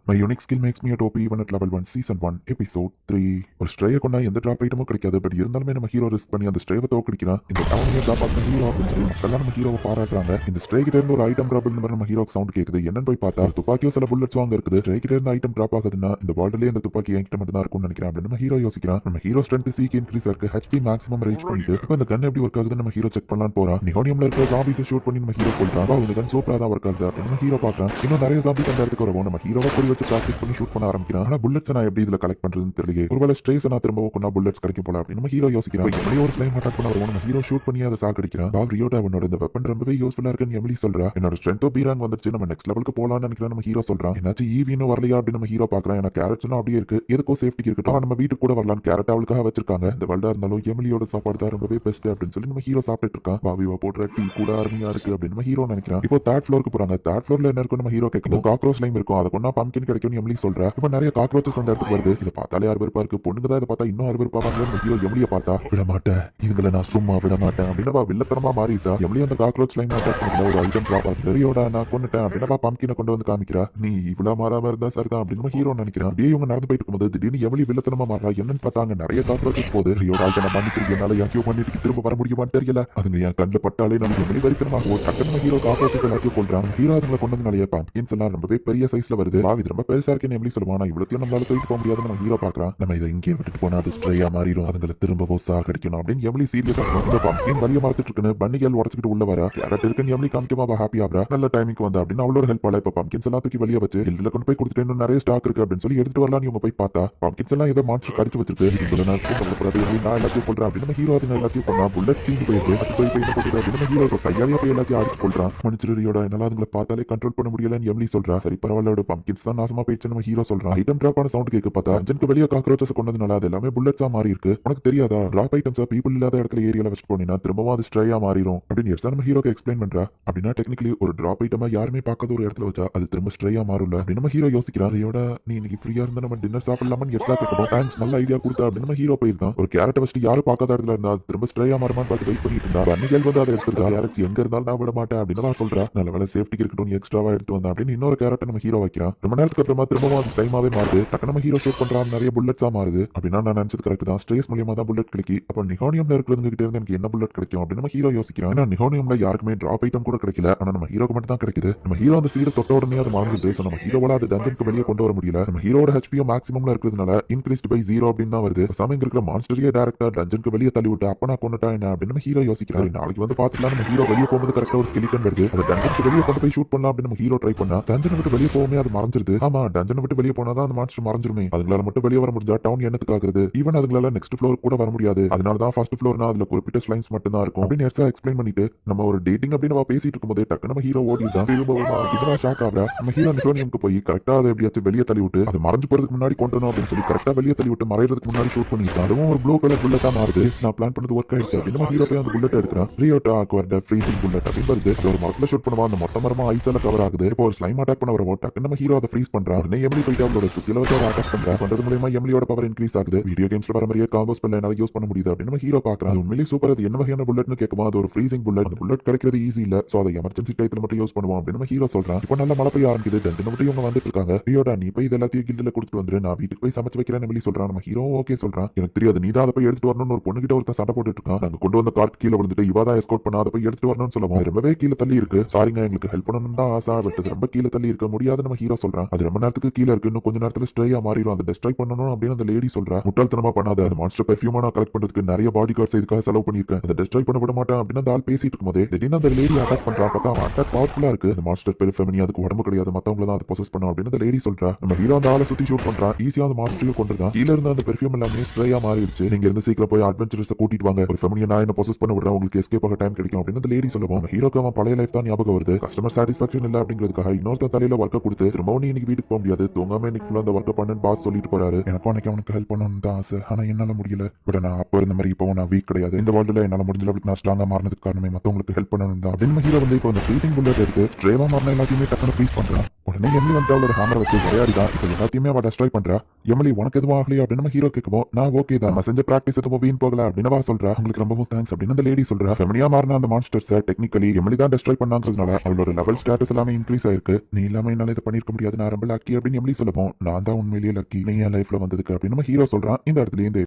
My unique skill makes me a top even at level 1 season 1 episode 3. ஒரு ஸ்ட்ரேயை கொண்டா எந்த drop ஐட்டமும் கிடைக்காது. பட் இருந்தாலுமே நம்ம ஹீரோ ரிஸ்க் பண்ணி அந்த ஸ்ட்ரேவை தோக்கடிக்கிறான். இந்த டவுனையே காப்பாற்ற ஹீரோ அப்படின்னு சொல்லி மக்கள்லாம் நம்ம ஹீரோவை பாராட்டுறாங்க. இந்த ஸ்ட்ரே கிட்ட இருந்து ஒரு ஐட்டம் டிராப் இந்த மாதிரி நம்ம ஹீரோக்கு சவுண்ட் கேக்குது. என்னன்னு போய் பார்த்தா துப்பாக்கியோ சில புல்லட்ஸ் வாங்க இருக்குது. ஸ்ட்ரே கிட்ட இருந்து ஐட்டம் டிராப் ஆகுதுன்னா இந்த வேர்ல்ட்லயே இந்த துப்பாக்கி என்கிட்ட மட்டும் தான் இருக்கும்னு நினைக்கிறேன் அப்படின்னு நம்ம ஹீரோ யோசிக்கிறான். நம்ம ஹீரோ ஸ்ட்ரென்த் சீக் இன்க்ரீஸ் இருக்கு. ஹெச்பி மேக்ஸிமம் ரீச் பண்ணிட்டு இப்போ இந்த கன் எப்படி ஒர்க் ஆகுதுன்னு நம்ம ஹீரோ செக் பண்ணலான்னு போறான். நிகோனியம்ல இருக்கிற ஜாம்பிஸை ஷூட் பண்ணி நம்ம ஹீரோ கொள்றான். இந்த கன் சூப்பரா தான் ஒர்க் ஆகுது அப்படின்னு நம்ம ஹீரோ பார்க்கறான். இன்னும் நிறைய ஜாம்பிஸ் அந்த இடத்துக்கு வரவும் நம்ம ஹீரோவை குறி வச்சு பிராக்டிஸ் பண்ணி ஷூட் பண்ண ஆரம்பிக்கிறான். ஆனா புல்லட்ஸ் நான் எப்படி இதுல கலெக்ட் பண்றதுன்னு தெரியல. ஒருவேளை ஸ்ட்ரேஸ் நான் திரும்ப கொண்டா புல்லட்ஸ் கிடைக்கும் போல அப்படின்னு நம்ம ஹீரோ யோசிக்கிறான். எப்படி ஒரு ஸ்லைம் அட்டாக் பண்ண வருவோம் நம்ம ஹீரோ ஷூட் பண்ணி அதை சாகடிக்கிறான். ரியோட அவனோட இந்த வெப்பன் ரொம்பவே யூஸ்ஃபுல்லா இருக்குன்னு எமிலி சொல்றா. என்னோட ஸ்ட்ரென்த்தோ பீராங் வந்துருச்சு, நம்ம நெக்ஸ்ட் லெவலுக்கு போலாம்னு நினைக்கிறேன் நம்ம ஹீரோ சொல்றான். என்னாச்சு ஈவினும் வரலையா அப்படின்னு நம்ம ஹீரோ பாக்குறான். ஏன்னா கேரட்ஸ்னும் அப்படியே இருக்கு, எதுக்கோ சேஃப்டிக்கு இருக்கட்டும் நம்ம வீட்டுக்கு கூட வரலான்னு கேரட் அவளுக்காக வச்சிருக்காங்க. இந்த வேர்ல்டா இருந்தாலும் எமிலியோட சாப்பாடு தான் ரொம்பவே பெஸ்ட் அப்படின்னு சொல்லி நம்ம ஹீரோ சாப்பிட்டு இருக்கான். பாவிவா போடுற டீ கூட அருமையா இருக்கு அப்படின்னு நம்ம ஹீரோ நினைக்கிறான். இப்போ தேர்ட் ஃப்ளோருக்கு போறாங்க. தேர்ட் ஃப்ளோர்ல என்ன இருக்கும் நம்ம ஹீரோ கேட்கணும். காக்ரோச் லைம் இருக்கும், அதை கொண்டா பம்கின் கிடைக்கும்னு எமிலி சொல்றா. இப்போ நிறைய காக்ரோச்சஸ் அந்த இடத்துக்கு வருது. இதை பார்த்தாலே அறுவருப்பா இருக்கு. பொண்ணுங்க தான் இதை பார்த்தா இன்னும் அறுவருப்பாங்க. நம்ம ஹீரோ எமிலியை பார்த்தா விட மாட்டேன், இதுங்களை நான் சும்மா விட மாட்டேன் அப்படின்னு வில்லத்தனமா மாறிட்டா. எமிலி அந்த காக்ரோச் லைம் அட்டாக் பண்ணல ஒரு ஐட்டம் டிராப் ஆகுது. ரியோட நான் கொண்டுட்டேன் அப்படின்னு பம்கினை கொண்டு வந்து காமிக்கிறா. நீ இவ்வளவு மாறாம இருந்தா சரிதான் அப்படின்னு நம்ம ஹீரோ நினைக்கிறான். அப்படியே இவங்க நடந்து போயிட்டு இருக்கும்போது திடீர்னு எமிலி வில்லத்தனமா மாறா. என்னன்னு பார்த்தாங்க நிறைய காக்ரோச்சஸ் போகுது. ரியோட ஆள்கிட்ட நான் மன்னிச்சிருக்கேன், என்னால யாக்கையோ பண்ணிட்டு திரும்ப வர முடியுமான்னு தெரியல. அதுங்க என் கண்ணில் பட்டாலே நம்ம எமிலி வரிக்கனமாக ஒரு டக்கு நம்ம ஹீரோ காக்ரோச்சஸ் எல்லாத்தையும் கொள்றான். ஹீரோ அதுங்களை கொண்டு வந்து நிறைய பம்கின்ஸ் எல்லாம் ரொம்பவே பெரிய சைஸ்ல வருது. இது ரொம்ப பெருசா இருக்குன்னு எமிலி சொல்லுவான். நான் இவ்வளவு நம்மளால தூக்கிட்டு போக முடியாது நம்ம ஹீரோ பாக்குறான். நம்ம இதை இங்கே விட்டுட்டு போனா அது ஸ்ட்ரேயா மாறிடும், அதுங்களை திரும்பவும் சாகடிக்கணும் அப்படின்னு எமிலி சீரியஸா இந்த பம்கின் வலிய மாத்திட்டு இருக்குன்னு பன்னிகள் உடச்சிட்டு உள்ள வர கேரட் இருக்குன்னு எமிலி காமிக்கமா ஹாப்பி ஆகுறா. நல்ல டைமிங் வந்தா அப்படின்னு அவளோட ஹெல்ப் ஆல. இப்ப பம்கின்ஸ் எல்லாம் தூக்கி வெளியே வச்சு இதுல கொண்டு போய் கொடுத்துட்டு இன்னும் நிறைய ஸ்டாக் இருக்கு அப்படின்னு சொல்லி எடுத்துட்டு வரலாம். இவங்க போய் பார்த்தா பம்கின்ஸ் எல்லாம் ஏதோ மான்ஸ்டர் கடிச்சு வச்சிருக்கு. இதுக்குள்ள நான் எல்லாத்தையும் கொள்றேன் அப்படின்னு நம்ம ஹீரோ அதுங்க எல்லாத்தையும் பண்ணா. புல்லட் தீந்து போயிருக்கு. அது போய் என்ன பண்ணுறது அப்படின்னு நம்ம ஹீரோ கையாலேயே போய் எல்லாத்தையும் அடிச்சு கொள்றான். மனுஷரியோட என்னால அதுங்களை பார்த்தாலே கண்ட்ரோல் பண்ண முடியலன்னு எமிலி சொல்றா. சரி பரவாயில்ல, பம்கின்ஸ் தான் நாசமா போயிடுச்சு நம்ம ஹீரோ சொல்றான். ஐட்டம் டிராப் ஆன சவுண்ட் கேட்க பார்த்தா அஞ்சனுக்கு வெளியே காக்ரோச்சஸ் கொண்டதுனால அது எல்லாமே புல்லட்ஸா மாறி இருக்கு. உனக்கு தெரியாதா டிராப் ஐட்டம்ஸ் பீப்புள் இல்லாத இடத்துல ஏரியால வச்சுட்டு போனீங்கன்னா திரும்பவும் அது ஸ்ட்ரேயா மாறிடும் அப்படின்னு எர்சா நம்ம ஹீரோக்கு எக்ஸ்பிளைன் பண்றா. அப்படின்னா டெக்னிக்கலி ஒரு டிராப் ஐட்டமா யாருமே பார்க்காத ஒரு இடத்துல வச்சா அது திரும்ப ஸ்ட்ரேயா மாறும்ல அப்படின்னு நம்ம ஹீரோ யோசிக்கிறான். ரியோட நீ இன்னைக்கு ஃப்ரீயா இருந்தா நம்ம டின்னர் சாப்பிடலாமான்னு எர்சா கேட்கணும். தேங்க்ஸ், நல்ல ஐடியா கொடுத்தா அப்படின்னு நம்ம ஹீரோ போயிருந்தான். ஒரு கேரட்டை வச்சுட்டு யாரும் பார்க்காத இடத்துல இருந்தா அது திரும்ப ஸ்ட்ரேயா மாறுமான்னு பார்த்து வெயிட் பண்ணிட்டு இருந்தா. அன்னைக்கு வந்து அதை எடுத்துருக்கா. கேரட்ஸ் எங்க இருந்தாலும் நான் விட மாட்டேன் அப்படின்னு தான் சொல்றா. நல்ல வேலை சேஃப்டிக்கு இருக்கட்டும் எக்ஸ்ட்ராவா எடுத்து வந்தா அப்படின்னு இன்னொரு கேரட்டை நம்ம ஹீரோ வைக்கிறான். ரொம்ப நேரத்துக்கு அப்புறமா திரும்பவும் அது டைமாவே மாறுது. டக்கு நம்ம ஹீரோ ஷூட் பண்றான், நிறைய புல்லட்ஸா மாறுது. அப்படின்னா நான் நினைச்சது கரெக்ட் தான், ஸ்ட்ரேஸ் மூலியமா தான் புல்லட் கிடைக்கி. அப்ப நிகோனியம்ல இருக்கிறவங்க கிட்ட இருந்து எனக்கு என்ன புல்லட் கிடைக்கும் அப்படின்னு நம்ம ஹீரோ யோசிக்கிறான். ஏன்னா நிகோனியம்ல யாருக்குமே டிராப் ஐட்டம் கூட கிடைக்கல, ஆனா நம்ம ஹீரோக்கு மட்டும் தான் கிடைக்குது. நம்ம ஹீரோ அந்த சீடை தொட்ட உடனே அது மறந்துது. சோ நம்ம ஹீரோவால அது டஞ்சனுக்கு வெளியே கொண்டு வர முடியல. நம்ம ஹீரோட ஹெச்பியும் மேக்ஸிமம்ல இருக்கிறதுனால இன்க்ரீஸ்ட் பை 0 அப்படின்னு தான் வருது. சமயம் இருக்கிற மான்ஸ்டரியே டைரக்டா டஞ்சனுக்கு வெளியே தள்ளி விட்டு அப்ப நான் கொண்டுட்டா என்ன அப்படின்னு நம்ம ஹீரோ யோசிக்கிறாரு. நாளைக்கு வந்து பாத்துக்கலாம். நம்ம ஹீரோ வெளியே போகும்போது கரெக்டா ஒரு ஸ்கெலிட்டன் வருது. அது டஞ்சனுக்கு வெளியே கொண்டு போய் ஷூட் பண்ணலாம் அப்படின்னு நம்ம ஹீரோ ட்ரை பண்ணா. டஞ்சனை விட்டு வெளியே போகவே அது மறைஞ்சிருது. ஆமா, டஞ்சனை விட்டு வெளியே போனாதான் அந்த மான்ஸ்டர் மறைஞ்சிருமே. அதுங்களால மட்டும் வெளியே வர முடிஞ்சா டவுன் என்னத்துக்கு ஆகுது? ஈவன் அதுங்களால நெக்ஸ்ட் ஃப்ளோர் கூட வர முடியாது. அதனால தான் ஃபர்ஸ்ட் ஃப்ளோர்னா அதுல குறிப்பிட்ட ஸ்லைம்ஸ் மட்டும் தான் இருக்கும் அப்படின்னு எர்சா எக்ஸ்பிளைன் பண்ணிட்டு நம்ம ஒரு டேட்டிங் அப்படின்னு நம்ம பேசிட்டு இருக்கும்போது டக்கு நம்ம ஹீரோ ஓடிதான் திரும்ப ஷாக் ஆகுறா. நம்ம ஹீரோ நிகோனியம்க்கு போய் கரெக்டா அதை எப்படியாச்சும் வெளியே தள்ளி விட்டு அது மறைஞ்சு போறதுக்கு முன்னாடி கொண்டணும் அப்படின்னு சொல்லி கரெக்டா வெளியே தள்ளி விட்டு மறைறதுக்கு முன்னாடி ஷூட் பண்ணிருக்கான். அதுவும் ஒரு ப்ளூ கலர் புல்லட்டா மாறுது. நான் பிளான் பண்ணது ஒர்க் ஆயிடுச்சு அப்படின்னு நம்ம ஹீரோ போய் அந்த புல்லட் எடுக்கிறான். ரியோட்டா அக்வர்ட் ஃப்ரீசிங் புல்லட் அப்படின்னு வருது. ஒரு மரத்துல ஷூட் பண்ணுவா. அந்த மொத்த மரமா ஐஸால கவர் ஆகுது. இப்போ ஒரு ஸ்லைம் அட்டாக் பண்ண வரவோ டக்கு நம்ம ஹீரோ அதை ஃப்ரீஸ் பண்றான். உடனே எமிலி போயிட்டு அவளோட சுத்தியில வச்சு அதை அட்டாக் பண்றா. பண்றது மூலமா எமிலியோட பவர் இன்க்ரீஸ் ஆகுது. வீடியோ கேம்ஸ்ல வர மாதிரியே காம்போ ஸ்பெல் என்னால யூஸ் பண்ண முடியுது அப்படின்னு நம்ம ஹீரோ பாக்குறான். உண்மையிலேயே சூப்பர். அது என்ன வகையான புல்லட்னு கேட்குமா, அது ஒரு ஃப்ரீசிங் புல்லட். அந்த புல்லட் கிடைக்கிறது ஈஸி இல்ல, சோ அதை எமர்ஜென்சி டைத்துல மட்டும் யூஸ் பண்ணுவோம் அப்படின்னு நம்ம ஹீரோ சொல்றான். இப்போ நல்ல மழை பெய்ய ஆரம்பிக்குது. டென்ட் மட்டும் இவங்க வந்துட்டு இருக்காங்க. ரியோடா நீ போய் இது எல்லாத்தையும் கில்ல கொடுத்துட்டு வந்துரு, நான் வீட்டுக்கு போய் சமைச்சு வைக்கிறேன்னு எமிலி சொல்றான். நம்ம ஹீரோ ஓகே சொல்றான். எனக்கு தெரியாது, நீ தான் அதை போய் எடுத்துட்டு வரணும்னு ஒரு பொண்ணு கிட்ட ஒருத்தன் சண்டை போட்டுட்டு இருக்கான். நாங்க கொண்டு வந்த கார்ட் கீழே விழுந்துட்டு இவா தான் எஸ்கோர்ட் பண்ண அதை போய் எடுத்துட்டு வரணும்னு சொல்லுவோம். ரொம்பவே கீழே தள்ளி இருக்கு. சாரிங்க, எங்களுக்கு ஹெல்ப் பண்ணணும் தான் ஆசை, பட் அது ரொம்ப கீழே தள்ளி இருக்க முடியாது நம்ம ஹீரோ சொல்றான். அது ரொம்ப நேரத்துக்கு கீழே இருக்கு, இன்னும் கொஞ்ச நேரத்துல ஸ்ட்ரேயா மாறிடும், அதை டெஸ்ட்ராய் பண்ணணும் அப்படின்னு அந்த லேடி சொல்றா. முட்டாள்தனமா பண்ணாத, அது மான்ஸ்டர் பெர்ஃபியூமா நான் கலெக்ட் பண்றதுக்கு நிறைய பாடி கார்ட்ஸ் இதுக்காக செலவு பண்ணிருக்கேன், அதை டெஸ்ட்ராய் பண்ண விட மாட்டேன் அப்படின்னு அந்த ஆள் பேசிட்டு இருக்கும்போது திடீர்னு அந்த லேடி அட்டாக் பண்றா. பார்த்தா அட்டாக் பவர்ஃபுல்லா இருக்கு. அந்த மான்ஸ்டர் பெர்ஃபியூமி அதுக்கு உடம்பு கிடையாது, மத்தவங்கள தான் அதை பொசஸ் பண்ணும் அப்படின்னு அந்த லேடி சொல்றா. நம்ம ஹீரோ அந்த ஆளை சுத்தி ஷூட் பண்றான். ஈஸியா அந்த மான்ஸ்டரையும் கொண்டுதான். கீழ இருந்த அந்த பெர்ஃபியூம் எல்லாமே ஸ்ப்ரேயா மாறிடுச்சு. நீங்க இருந்து சீக்கிரம் போய் அட்வென்ச்சர்ஸ் கூட்டிட்டு வாங்க, ஒரு ஃபெமினியை நான் என்ன பொசஸ் பண்ண விடுறேன், உங்களுக்கு எஸ்கேப் ஆக டைம் கிடைக்கும் அப்படின்னு அந்த லேடி சொல்லுவோம். ஹீரோக்கு அவன் பழைய லைஃப் தான் ஞாபகம் வருது. கஸ்டமர் சாட்டிஸ்பாக்சன் இல்ல அப்படிங்கிறதுக்காக இன்னொருத்த தலையில ஒர்க்க கொடுத்து திரும்பவும் நீ இன்னைக்கு வீட்டுக்கு போக முடியாது, தூங்காம இன்னைக்கு ஃபுல்லா அந்த ஒர்க்க பண்ணுன்னு பாஸ் சொல்லிட்டு போறாரு. எனக்கும் அன்னைக்கு அவனுக்கு ஹெல்ப் பண்ணணும்னு தான் ஆசை, ஆனா என்னால முடியல. பட் நான் அப்போ இருந்த மாதிரி இப்போ நான் வீக் கிடையாது. இந்த வேர்ல்டுல என்னால முடிஞ்ச அளவுக்கு நான் ஸ்ட்ராங்கா மாறினதுக்கு காரணமே மத்தவங்களுக்கு ஹெல்ப் பண்ணணும் தான் அப்படின்னு ஹீரோ வந்து இப்போ அந்த ஃப்ரீசிங் புல்லட் எடுத்து ஸ்ட்ரேவா மாறின எல்லாத்தையுமே டக்குனு ஃப்ரீஸ் பண்றான். உடனே எம்லி வந்து அவளோட ஹேமரை வச்சு விளையாடிதான் இப்போ எல்லாத்தையுமே அவ டெஸ்ட்ராய் பண்றா. எமலி உனக்கு எதுவும் ஆகலையா அப்படின்னு நம்ம ஹீரோ கேட்கவும் நான் ஓகே தான், நம்ம செஞ்ச பிராக்டிஸ் எதுவும் வீண் போகல அப்படின்னு அவ சொல்றா. உங்களுக்கு ரொம்பவும் தேங்க்ஸ் அப்படின்னு அந்த லேடி சொல்றா. ஃபெமினியா மாறின அந்த மான்ஸ்டர்ஸை டெக்னிக்கலி எமலி தான் டெஸ்ட்ராய் பண்ணாங்கிறதுனால அவளோட லெவல் ஸ்டேட்டஸ் எல்லாமே இன்க்ரீஸ் ஆயிருக்கு. நீ இல்லாம என்னால இதை பண்ணிருக்க முடியாது, நான் ரொம்ப லக்கி அப்படின்னு எமலி சொல்லவும் நான் தான் உண்மையிலேயே லக்கி நீ என் லைஃப்ல வந்ததுக்கு அப்படின்னு நம்ம ஹீரோ சொல்றான். இந்த இடத்துல இந்த